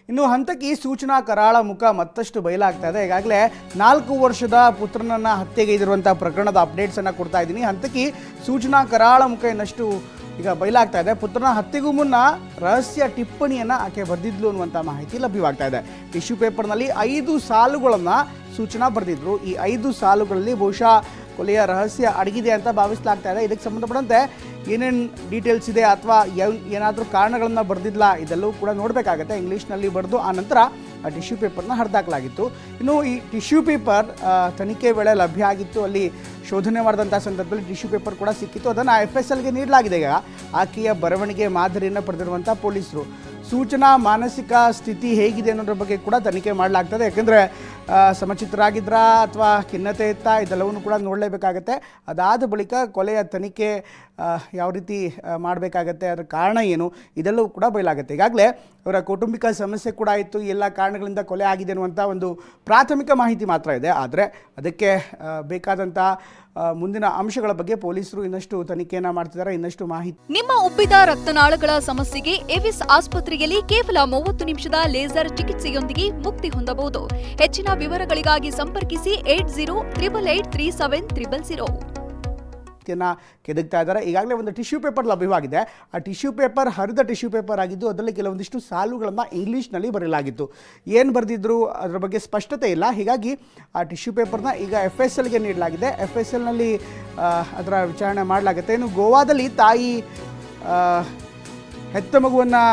ಇನ್ನು ಹಂತಕಿ ಸೂಚನಾ ಕರಾಳ ಮುಖ ಮತ್ತಷ್ಟು ಬಯಲಾಗ್ತಾ ಇದೆ. ಈಗಾಗಲೇ 4 ವರ್ಷದ ಪುತ್ರನನ್ನು ಹತ್ಯೆಗೈದಿರುವಂಥ ಪ್ರಕರಣದ ಅಪ್ಡೇಟ್ಸನ್ನು ಕೊಡ್ತಾ ಇದ್ದೀನಿ. ಹಂತಕಿ ಸೂಚನಾ ಕರಾಳ ಮುಖ ಇನ್ನಷ್ಟು ಈಗ ಬಯಲಾಗ್ತಾ ಇದೆ. ಪುತ್ರನ ಹತ್ಯೆಗೂ ಮುನ್ನ ರಹಸ್ಯ ಟಿಪ್ಪಣಿಯನ್ನು ಆಕೆ ಬರೆದಿದ್ಲು ಅನ್ನುವಂಥ ಮಾಹಿತಿ ಲಭ್ಯವಾಗ್ತಾ ಇದೆ. ಟಿಶ್ಯೂ ಪೇಪರ್ನಲ್ಲಿ 5 ಸಾಲುಗಳನ್ನು ಸೂಚನಾ ಬರೆದಿದ್ರು. ಈ 5 ಸಾಲುಗಳಲ್ಲಿ ಬಹುಶಃ ಕೊಲೆಯ ರಹಸ್ಯ ಅಡಗಿದೆ ಅಂತ ಭಾವಿಸಲಾಗ್ತಾ ಇದೆ. ಇದಕ್ಕೆ ಸಂಬಂಧಪಟ್ಟಂತೆ ಏನೇನು ಡೀಟೇಲ್ಸ್ ಇದೆ ಅಥವಾ ಏನಾದರೂ ಕಾರಣಗಳನ್ನು ಬರೆದಿಲ್ಲ ಇದೆಲ್ಲವೂ ಕೂಡ ನೋಡಬೇಕಾಗತ್ತೆ. ಇಂಗ್ಲೀಷ್ನಲ್ಲಿ ಬರೆದು ಆನಂತರ ಟಿಶ್ಯೂ ಪೇಪರ್ನ ಹರಿದಾಕಲಾಗಿತ್ತು. ಇನ್ನು ಈ ಟಿಶ್ಯೂ ಪೇಪರ್ ತನಿಖೆ ವೇಳೆ ಲಭ್ಯ ಆಗಿತ್ತು. ಅಲ್ಲಿ ಶೋಧನೆ ಮಾಡಿದಂಥ ಸಂದರ್ಭದಲ್ಲಿ ಟಿಶ್ಯೂ ಪೇಪರ್ ಕೂಡ ಸಿಕ್ಕಿತ್ತು. ಅದನ್ನು FSLಗೆ ನೀಡಲಾಗಿದೆ. ಈಗ ಆಕೆಯ ಬರವಣಿಗೆ ಮಾದರಿಯನ್ನು ಪಡೆದಿರುವಂಥ ಪೊಲೀಸರು ಸೂಚನಾ ಮಾನಸಿಕ ಸ್ಥಿತಿ ಹೇಗಿದೆ ಅನ್ನೋದ್ರ ಬಗ್ಗೆ ಕೂಡ ತನಿಖೆ ಮಾಡಲಾಗ್ತದೆ. ಯಾಕೆಂದರೆ ಸಮಚಿತ್ತರಾಗಿದ್ರಾ ಅಥವಾ ಖಿನ್ನತೆ ಇತ್ತಾ ಇದೆಲ್ಲವನ್ನು ಕೂಡ ನೋಡಲೇಬೇಕಾಗತ್ತೆ. ಅದಾದ ಬಳಿಕ ಕೊಲೆಯ ತನಿಖೆ ಯಾವ ರೀತಿ ಮಾಡಬೇಕಾಗತ್ತೆ, ಅದರ ಕಾರಣ ಏನು ಇದೆಲ್ಲವೂ ಕೂಡ ಬಯಲಾಗುತ್ತೆ. ಈಗಾಗಲೇ ಅವರ ಕೌಟುಂಬಿಕ ಸಮಸ್ಯೆ ಕೂಡ ಇತ್ತು. ಎಲ್ಲ ಕಾರಣಗಳಿಂದ ಕೊಲೆ ಆಗಿದೆ ಅನ್ನುವಂಥ ಒಂದು ಪ್ರಾಥಮಿಕ ಮಾಹಿತಿ ಮಾತ್ರ ಇದೆ. ಆದರೆ ಅದಕ್ಕೆ ಬೇಕಾದಂಥ ಮುಂದಿನ ಅಂಶಗಳ ಬಗ್ಗೆ ಪೊಲೀಸರು ಇನ್ನಷ್ಟು ತನಿಖೆಯನ್ನು ಮಾಡ್ತಿದ್ದಾರೆ. ಇನ್ನಷ್ಟು ಮಾಹಿತಿ. ನಿಮ್ಮ ಉಬ್ಬಿದ ರಕ್ತನಾಳಗಳ ಸಮಸ್ಯೆಗೆ ಎವಿಸ್ ಆಸ್ಪತ್ರೆಯಲ್ಲಿ ಕೇವಲ 30 ನಿಮಿಷದ ಲೇಸರ್ ಚಿಕಿತ್ಸೆಯೊಂದಿಗೆ ಮುಕ್ತಿ ಹೊಂದಬಹುದು. ಹೆಚ್ಚಿನ ವಿವರಗಳಿಗಾಗಿ ಸಂಪರ್ಕಿಸಿ 8088837300. ಕೆದಕ್ತಾ ಇದ್ದಾರೆ. ಈಗಾಗಲೇ ಒಂದು ಟಿಶ್ಯೂ ಪೇಪರ್ ಲಭ್ಯವಾಗಿದೆ. ಆ ಟಿಶ್ಯೂ ಪೇಪರ್ ಹರಿದ ಟಿಶ್ಯೂ ಪೇಪರ್ ಆಗಿದ್ದು ಅದರಲ್ಲಿ ಕೆಲವೊಂದಿಷ್ಟು ಸಾಲುಗಳನ್ನು ಇಂಗ್ಲೀಷ್ನಲ್ಲಿ ಬರೆಯಲಾಗಿತ್ತು. ಏನು ಬರೆದಿದ್ರು ಅದರ ಬಗ್ಗೆ ಸ್ಪಷ್ಟತೆ ಇಲ್ಲ. ಹೀಗಾಗಿ ಆ ಟಿಶ್ಯೂ ಪೇಪರ್ನ ಈಗ FSLಗೆ ನೀಡಲಾಗಿದೆ. FSLನಲ್ಲಿ ಅದರ ವಿಚಾರಣೆ ಮಾಡಲಾಗುತ್ತೆ. ಇನ್ನು ಗೋವಾದಲ್ಲಿ ತಾಯಿ ಹೆತ್ತ ಮಗುವನ್ನು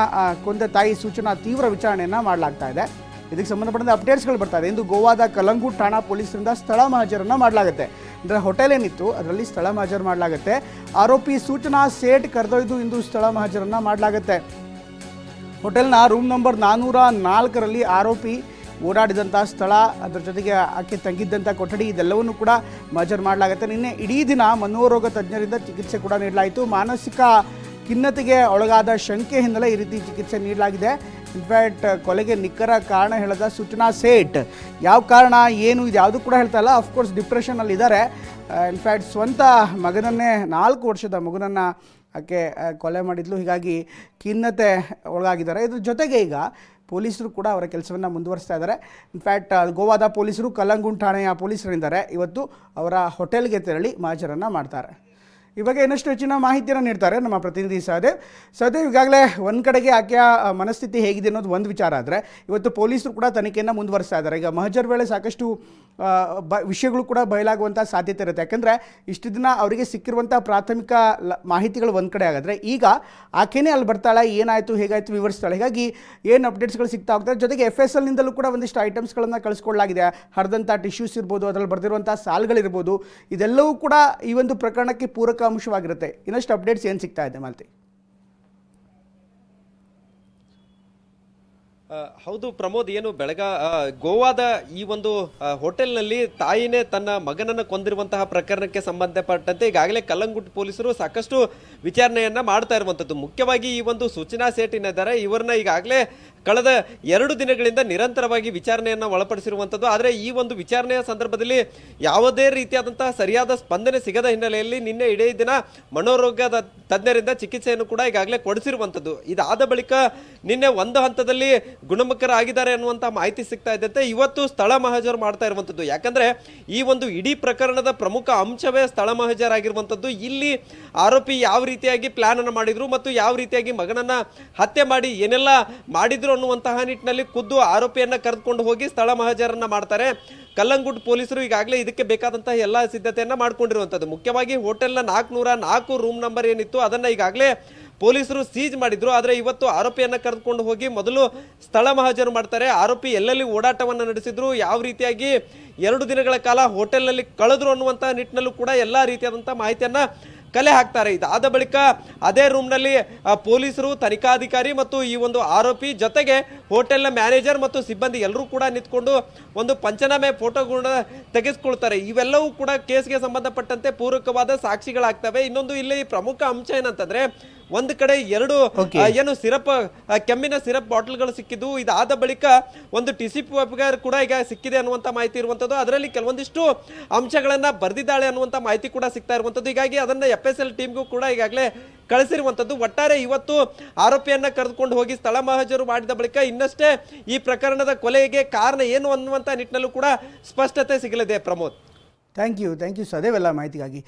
ಕೊಂದ ತಾಯಿ ಸೂಚನಾ ತೀವ್ರ ವಿಚಾರಣೆಯನ್ನು ಮಾಡಲಾಗ್ತಾ ಇದೆ. ಇದಕ್ಕೆ ಸಂಬಂಧಪಟ್ಟಂತೆ ಅಪ್ಡೇಟ್ಸ್ಗಳು ಬರ್ತಾ ಇದೆ. ಇಂದು ಗೋವಾದ ಕಲಂಗುಟ್ ಠಾಣಾ ಪೊಲೀಸರಿಂದ ಸ್ಥಳ ಮಹಜರನ್ನು ಮಾಡಲಾಗುತ್ತೆ. ಅಂದರೆ ಹೋಟೆಲ್ ಏನಿತ್ತು ಅದರಲ್ಲಿ ಸ್ಥಳ ಮಹಜರು ಮಾಡಲಾಗುತ್ತೆ. ಆರೋಪಿ ಸೂಚನಾ ಸೇಠ್ ಕರೆದೊಯ್ದು ಇಂದು ಸ್ಥಳ ಮಹಜರನ್ನು ಮಾಡಲಾಗುತ್ತೆ. ಹೋಟೆಲ್ನ ರೂಮ್ ನಂಬರ್ 404ರಲ್ಲಿ ಆರೋಪಿ ಓಡಾಡಿದಂಥ ಸ್ಥಳ, ಅದರ ಜೊತೆಗೆ ಆಕೆ ತಂಗಿದ್ದಂಥ ಕೊಠಡಿ ಇದೆಲ್ಲವನ್ನೂ ಕೂಡ ಮಹಜರು ಮಾಡಲಾಗುತ್ತೆ. ನಿನ್ನೆ ಇಡೀ ದಿನ ಮನೋರೋಗ ತಜ್ಞರಿಂದ ಚಿಕಿತ್ಸೆ ಕೂಡ ನೀಡಲಾಯಿತು. ಮಾನಸಿಕ ಖಿನ್ನತೆಗೆ ಒಳಗಾದ ಶಂಕೆ ಹಿನ್ನೆಲೆ ಈ ರೀತಿ ಚಿಕಿತ್ಸೆ ನೀಡಲಾಗಿದೆ. ಇನ್ಫ್ಯಾಕ್ಟ್ ಕೊಲೆಗೆ ನಿಖರ ಕಾರಣ ಹೇಳದ ಸೂಚನಾ ಸೇಠ್ ಯಾವ ಕಾರಣ ಏನು ಇದು ಯಾವುದೂ ಕೂಡ ಹೇಳ್ತಾ ಇಲ್ಲ. ಅಫ್ಕೋರ್ಸ್ ಡಿಪ್ರೆಷನಲ್ಲಿ ಇದ್ದಾರೆ. ಇನ್ಫ್ಯಾಕ್ಟ್ ಸ್ವಂತ ಮಗನನ್ನೇ 4 ವರ್ಷದ ಮಗನನ್ನು ಆಕೆ ಕೊಲೆ ಮಾಡಿದ್ಲು. ಹೀಗಾಗಿ ಖಿನ್ನತೆ ಒಳಗಾಗಿದ್ದಾರೆ. ಇದ್ರ ಜೊತೆಗೆ ಈಗ ಪೊಲೀಸರು ಕೂಡ ಅವರ ಕೆಲಸವನ್ನು ಮುಂದುವರಿಸ್ತಾ ಇದ್ದಾರೆ. ಇನ್ಫ್ಯಾಕ್ಟ್ ಗೋವಾದ ಪೊಲೀಸರು ಕಲಂಗುಟ್ ಠಾಣೆಯ ಪೊಲೀಸರಿದ್ದಾರೆ. ಇವತ್ತು ಅವರ ಹೋಟೆಲ್ಗೆ ತೆರಳಿ ಮಹಜರನ್ನು ಮಾಡ್ತಾರೆ. ಈ ಬಗ್ಗೆ ಇನ್ನಷ್ಟು ಹೆಚ್ಚಿನ ಮಾಹಿತಿಯನ್ನು ನೀಡ್ತಾರೆ ನಮ್ಮ ಪ್ರತಿನಿಧಿ ಸಹದೇವ್. ಈಗಾಗಲೇ ಒಂದು ಕಡೆಗೆ ಆಕೆಯ ಮನಸ್ಥಿತಿ ಹೇಗಿದೆ ಅನ್ನೋದು ಒಂದು ವಿಚಾರ ಆದರೆ ಇವತ್ತು ಪೊಲೀಸರು ಕೂಡ ತನಿಖೆಯನ್ನು ಮುಂದುವರಿಸ್ತಾ ಇದ್ದಾರೆ. ಈಗ ಮಹಜರ್ ವೇಳೆ ಸಾಕಷ್ಟು ವಿಷಯಗಳು ಕೂಡ ಬಯಲಾಗುವಂಥ ಸಾಧ್ಯತೆ ಇರುತ್ತೆ. ಯಾಕೆಂದರೆ ಇಷ್ಟು ದಿನ ಅವರಿಗೆ ಸಿಕ್ಕಿರುವಂಥ ಪ್ರಾಥಮಿಕ ಮಾಹಿತಿಗಳು ಒಂದು ಕಡೆ ಆಗಿದ್ರೆ ಈಗ ಆಕೆನೇ ಅಲ್ಲಿ ಬರ್ತಾಳೆ, ಏನಾಯಿತು ಹೇಗಾಯಿತು ವಿವರಿಸ್ತಾಳೆ. ಹೀಗಾಗಿ ಏನು ಅಪ್ಡೇಟ್ಸ್ಗಳು ಸಿಗ್ತಾ ಹೋಗ್ತಾರೆ. ಜೊತೆಗೆ FSLನಿಂದಲೂ ಕೂಡ ಒಂದಿಷ್ಟು ಐಟಮ್ಸ್ಗಳನ್ನು ಕಳಿಸ್ಕೊಳ್ಳಲಾಗಿದೆ. ಹರಿದಂಥ ಟಿಶ್ಯೂಸ್ ಇರ್ಬೋದು, ಅದರಲ್ಲಿ ಬರೆದಿರುವಂಥ ಸಾಲ್ಗಳಿರ್ಬೋದು, ಇದೆಲ್ಲವೂ ಕೂಡ ಈ ಒಂದು ಪ್ರಕರಣಕ್ಕೆ ಪೂರಕ ಅಂಶವಾಗಿರುತ್ತೆ. ಇನ್ನಷ್ಟು ಅಪ್ಡೇಟ್ಸ್ ಏನು ಸಿಗ್ತಾ ಇದೆ ಮಾಲ್ತಿ? ಹೌದು ಪ್ರಮೋದ್, ಏನು ಗೋವಾದ ಈ ಒಂದು ಹೋಟೆಲ್ನಲ್ಲಿ ತಾಯಿನೇ ತನ್ನ ಮಗನನ್ನು ಕೊಂದಿರುವಂತಹ ಪ್ರಕರಣಕ್ಕೆ ಸಂಬಂಧಪಟ್ಟಂತೆ ಈಗಾಗಲೇ ಕಲ್ಲಂಗುಟ್ ಪೊಲೀಸರು ಸಾಕಷ್ಟು ವಿಚಾರಣೆಯನ್ನ ಮಾಡ್ತಾ ಇರುವಂತದ್ದು. ಮುಖ್ಯವಾಗಿ ಈ ಒಂದು ಸೂಚನಾ ಸೇಠ್ ಏನಿದ್ದಾರೆ ಇವರನ್ನ ಈಗಾಗಲೇ ಕಳೆದ 2 ದಿನಗಳಿಂದ ನಿರಂತರವಾಗಿ ವಿಚಾರಣೆಯನ್ನು ಒಳಪಡಿಸಿರುವಂಥದ್ದು. ಆದರೆ ಈ ಒಂದು ವಿಚಾರಣೆಯ ಸಂದರ್ಭದಲ್ಲಿ ಯಾವುದೇ ರೀತಿಯಾದಂತಹ ಸರಿಯಾದ ಸ್ಪಂದನೆ ಸಿಗದ ಹಿನ್ನೆಲೆಯಲ್ಲಿ ನಿನ್ನೆ ಇಡೀ ದಿನ ಮನೋರೋಗದ ತಜ್ಞರಿಂದ ಚಿಕಿತ್ಸೆಯನ್ನು ಕೂಡ ಈಗಾಗಲೇ ಕೊಡಿಸಿರುವಂಥದ್ದು. ಇದಾದ ಬಳಿಕ ನಿನ್ನೆ ಒಂದು ಹಂತದಲ್ಲಿ ಗುಣಮುಖರಾಗಿದ್ದಾರೆ ಅನ್ನುವಂಥ ಮಾಹಿತಿ ಸಿಗ್ತಾ ಇದ್ದಂತೆ ಇವತ್ತು ಸ್ಥಳ ಮಹಜರು ಮಾಡ್ತಾ ಇರುವಂಥದ್ದು. ಯಾಕಂದ್ರೆ ಈ ಒಂದು ಇಡೀ ಪ್ರಕರಣದ ಪ್ರಮುಖ ಅಂಶವೇ ಸ್ಥಳ ಮಹಜರಾಗಿರುವಂಥದ್ದು. ಇಲ್ಲಿ ಆರೋಪಿ ಯಾವ ರೀತಿಯಾಗಿ ಪ್ಲಾನ್ ಅನ್ನು ಮಾಡಿದ್ರು ಮತ್ತು ಯಾವ ರೀತಿಯಾಗಿ ಮಗನನ್ನ ಹತ್ಯೆ ಮಾಡಿ ಏನೆಲ್ಲ ಮಾಡಿದ್ರು ಅನ್ನುವಂತಹ ನಿಟ್ಟಿನಲ್ಲಿ ಖುದ್ದು ಆರೋಪಿಯನ್ನ ಕರೆದುಕೊಂಡು ಹೋಗಿ ಸ್ಥಳ ಮಹಜರನ್ನ ಮಾಡ್ತಾರೆ. ಕಲ್ಲಂಗುಟ್ ಪೊಲೀಸರು ಈಗಾಗಲೇ ಇದಕ್ಕೆ ಬೇಕಾದಂತಹ ಎಲ್ಲ ಸಿದ್ಧತೆಯನ್ನ ಮಾಡ್ಕೊಂಡಿರುವಂಥದ್ದು. ಮುಖ್ಯವಾಗಿ ಹೋಟೆಲ್ನ 404 ರೂಮ್ ನಂಬರ್ ಏನಿತ್ತು ಅದನ್ನ ಈಗಾಗಲೇ ಪೊಲೀಸರು ಸೀಜ್ ಮಾಡಿದ್ರು. ಆದರೆ ಇವತ್ತು ಆರೋಪಿಯನ್ನ ಕರೆದುಕೊಂಡು ಹೋಗಿ ಮೊದಲು ಸ್ಥಳ ಮಹಜರು ಮಾಡ್ತಾರೆ. ಆರೋಪಿ ಎಲ್ಲೆಲ್ಲಿ ಓಡಾಟವನ್ನು ನಡೆಸಿದ್ರು, ಯಾವ ರೀತಿಯಾಗಿ 2 ದಿನಗಳ ಕಾಲ ಹೋಟೆಲ್ನಲ್ಲಿ ಕಳೆದ್ರು ಅನ್ನುವಂತಹ ನಿಟ್ಟಿನಲ್ಲೂ ಕೂಡ ಎಲ್ಲ ರೀತಿಯಾದಂತಹ ಮಾಹಿತಿಯನ್ನ ಕಲೆ ಹಾಕ್ತಾರೆ. ಇದಾದ ಬಳಿಕ ಅದೇ ರೂಮ್ನಲ್ಲಿ ಪೊಲೀಸರು, ತನಿಖಾಧಿಕಾರಿ ಮತ್ತು ಈ ಒಂದು ಆರೋಪಿ ಜೊತೆಗೆ ಹೋಟೆಲ್ನ ಮ್ಯಾನೇಜರ್ ಮತ್ತು ಸಿಬ್ಬಂದಿ ಎಲ್ಲರೂ ಕೂಡ ನಿಂತ್ಕೊಂಡು ಒಂದು ಪಂಚನಾಮೆ ಫೋಟೋಗಳನ್ನ ತೆಗೆದುಕೊಳ್ತಾರೆ. ಇವೆಲ್ಲವೂ ಕೂಡ ಕೇಸ್ಗೆ ಸಂಬಂಧಪಟ್ಟಂತೆ ಪೂರಕವಾದ ಸಾಕ್ಷಿಗಳಾಗ್ತವೆ. ಇನ್ನೊಂದು ಇಲ್ಲಿ ಪ್ರಮುಖ ಅಂಶ ಏನಂತಂದ್ರೆ ಒಂದು ಕಡೆ 2 Okay. ಏನು ಸಿರಪ್ ಕೆಮ್ಮಿನ ಸಿರಪ್ ಬಾಟಲ್ಗಳು ಸಿಕ್ಕಿದ್ದು. ಇದಾದ ಬಳಿಕ ಒಂದು ಟಿಸಿಪಿ ಕೂಡ ಈಗ ಸಿಕ್ಕಿದೆ ಅನ್ನುವಂತ ಮಾಹಿತಿ ಇರುವಂತದ್ದು. ಅದರಲ್ಲಿ ಕೆಲವೊಂದಿಷ್ಟು ಅಂಶಗಳನ್ನ ಬರೆದಿದ್ದಾಳೆ ಅನ್ನುವಂತ ಮಾಹಿತಿ ಕೂಡ ಸಿಗ್ತಾ ಇರುವಂತದ್ದು. ಹೀಗಾಗಿ ಅದನ್ನ FSL ಟೀಮ್ಗೂ ಕೂಡ ಈಗಾಗಲೇ ಕಳಿಸಿರುವಂತದ್ದು. ಒಟ್ಟಾರೆ ಇವತ್ತು ಆರೋಪಿಯನ್ನ ಕರೆದುಕೊಂಡು ಹೋಗಿ ಸ್ಥಳ ಮಹಜರು ಮಾಡಿದ ಬಳಿಕ ಇನ್ನಷ್ಟೇ ಈ ಪ್ರಕರಣದ ಕೊಲೆಗೆ ಕಾರಣ ಏನು ಅನ್ನುವಂತ ನಿಟ್ಟಿನಲ್ಲೂ ಕೂಡ ಸ್ಪಷ್ಟತೆ ಸಿಗಲಿದೆ. ಪ್ರಮೋದ್, ಥ್ಯಾಂಕ್ ಯು ಸದೇವೆಲ್ಲ ಮಾಹಿತಿಗಾಗಿ.